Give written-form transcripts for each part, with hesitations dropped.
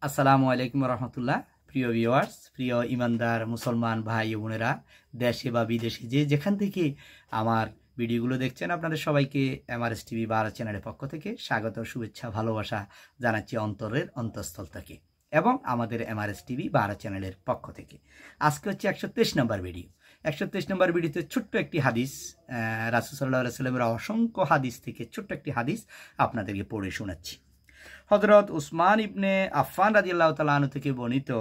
আসসালামু আলাইকুম রহমতুল্লাহ। প্রিয় ভিউয়ার্স, প্রিয় ইমানদার মুসলমান ভাই ও বোনেরা, দেশে বা বিদেশে যে যেখান থেকে আমার ভিডিওগুলো দেখছেন, আপনাদের সবাইকে এমআরএস টিভি 12 চ্যানেলের পক্ষ থেকে স্বাগত, শুভেচ্ছা, ভালোবাসা জানাচ্ছি অন্তরের অন্তঃস্থল থেকে এবং আমাদের এমআরএস টিভি 12 চ্যানেলের পক্ষ থেকে। আজকে হচ্ছে 123 নম্বর ভিডিও। 123 নম্বর ভিডিওতে ছোট্ট একটি হাদিস, রাসূল সাল্লাল্লাহু আলাইহি ওয়াসাল্লামের অসংখ্য হাদিস থেকে ছোট্ট একটি হাদিস আপনাদেরকে পড়ে শোনাচ্ছি। হযরত উসমান ইবনে আফফান রাদিয়াল্লাহু তাআলা আনহু থেকে বর্ণিত,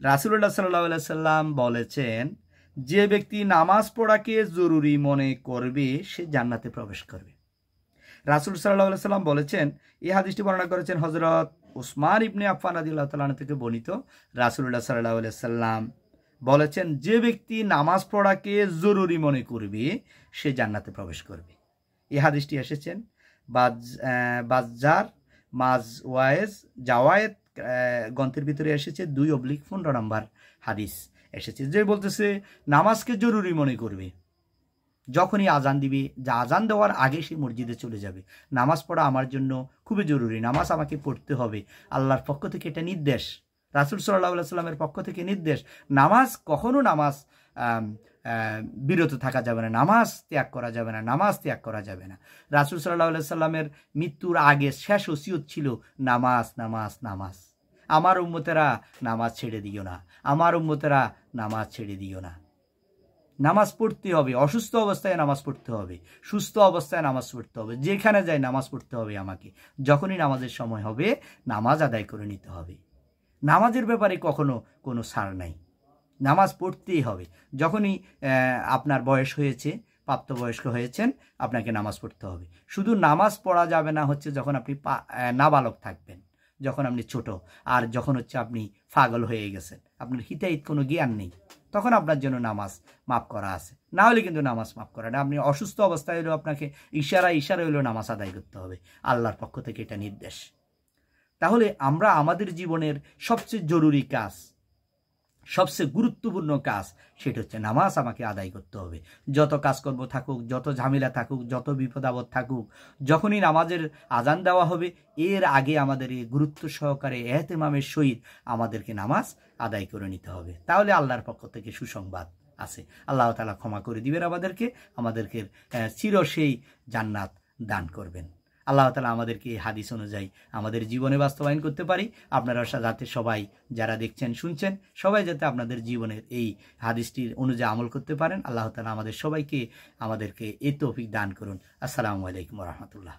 রাসূলুল্লাহ সাল্লাল্লাহু আলাইহি সাল্লাম বলেছেন, যে ব্যক্তি নামাজ পড়াকে জরুরি মনে করবে সে জান্নাতে প্রবেশ করবে। রাসূল সাল্লাল্লাহু আলাইহি সাল্লাম বলেছেন, এই হাদিসটি বর্ণনা করেছেন হযরত উসমান ইবনে আফফান রাদিয়াল্লাহু তাআলা আনহু থেকে বর্ণিত। রাসূলুল্লাহ সাল্লাল্লাহু আলাইহি সাল্লাম বলেছেন, যে ব্যক্তি নামাজ পড়াকে জরুরি মনে করবে সে জান্নাতে প্রবেশ করবে। এই হাদিসটি এসেছেন বাজ্জার মাজ ওয়াইজ জাওয়ায়েদ গ্রন্থের ভিতরে এসেছে 2/15 নম্বর হাদিস এসেছে, যে বলতেছে নামাজকে জরুরি মনে করবে। যখনই আজান দিবে, যা আজান দেওয়ার আগে সে মসজিদে চলে যাবে। নামাজ পড়া আমার জন্য খুবই জরুরি, নামাজ আমাকে পড়তে হবে। আল্লাহর পক্ষ থেকে এটা নির্দেশ, রাসূল সাল্লাল্লাহু আলাইহি সাল্লামের পক্ষ থেকে নির্দেশ। নামাজ কখনো বিরত থাকা যাবে না, নামাজ ত্যাগ করা যাবে না, নামাজ ত্যাগ করা যাবে না। রাসূল সাল্লাল্লাহু আলাইহি সাল্লামের মৃত্যুর আগে শেষ ওসিয়ত ছিল নামাজ, নামাজ, নামাজ। আমার উম্মতেরা নামাজ ছেড়ে দিও না, আমার উম্মতেরা নামাজ ছেড়ে দিও না। নামাজ পড়তে হবে, অসুস্থ অবস্থায় নামাজ পড়তে হবে, সুস্থ অবস্থায় নামাজ পড়তে হবে, যেখানে যাই নামাজ পড়তে হবে আমাকে। যখনই নামাজের সময় হবে নামাজ আদায় করে নিতে হবে। নামাজের ব্যাপারে কখনো কোনো ছাড় নাই, নামাজ পড়তেই হবে। যখনই আপনার বয়স হয়েছে, প্রাপ্তবয়স্ক হয়েছেন, আপনাকে নামাজ পড়তে হবে। শুধু নামাজ পড়া যাবে না হচ্ছে যখন আপনি নাবালক থাকবেন, যখন আপনি ছোট, আর যখন হচ্ছে আপনি পাগল হয়ে গেছেন, আপনার হিতাহিত কোনো জ্ঞান নেই, তখন আপনার জন্য নামাজ মাফ করা আছে। না হলে কিন্তু নামাজ মাফ করা না। আপনি অসুস্থ অবস্থায় হলেও আপনাকে ইশারা হলেও নামাজ আদায় করতে হবে। আল্লাহর পক্ষ থেকে এটা নির্দেশ। তাহলে আমরা আমাদের জীবনের সবচেয়ে জরুরি কাজ, সবচেয়ে গুরুত্বপূর্ণ কাজ, সেটা হচ্ছে নামাজ আমাকে আদায় করতে হবে। যত কাজকর্ম থাকুক, যত ঝামেলা থাকুক, যত বিপদ আপদ থাকুক, যখনই নামাজের আজান দেওয়া হবে এর আগে আমাদের এই গুরুত্ব সহকারে এহতেমামের সহিত আমাদেরকে নামাজ আদায় করে নিতে হবে। তাহলে আল্লাহর পক্ষ থেকে সুসংবাদ আছে, আল্লাহ তাআলা ক্ষমা করে দিবেন আমাদেরকে চির সেই জান্নাত দান করবেন। আল্লাহ তাআলা আমাদেরকে এই হাদিস অনুযায়ী আমাদের জীবনে বাস্তবায়ন করতে পারি। আপনারা যাতে সবাই যারা দেখছেন শুনছেন, সবাই যাতে আপনাদের জীবনের এই হাদিসটির অনুযায়ী আমল করতে পারেন। আল্লাহ তাআলা আমাদেরকে এই তৌফিক দান করুন। আসসালামু আলাইকুম ওয়া রাহমাতুল্লাহ।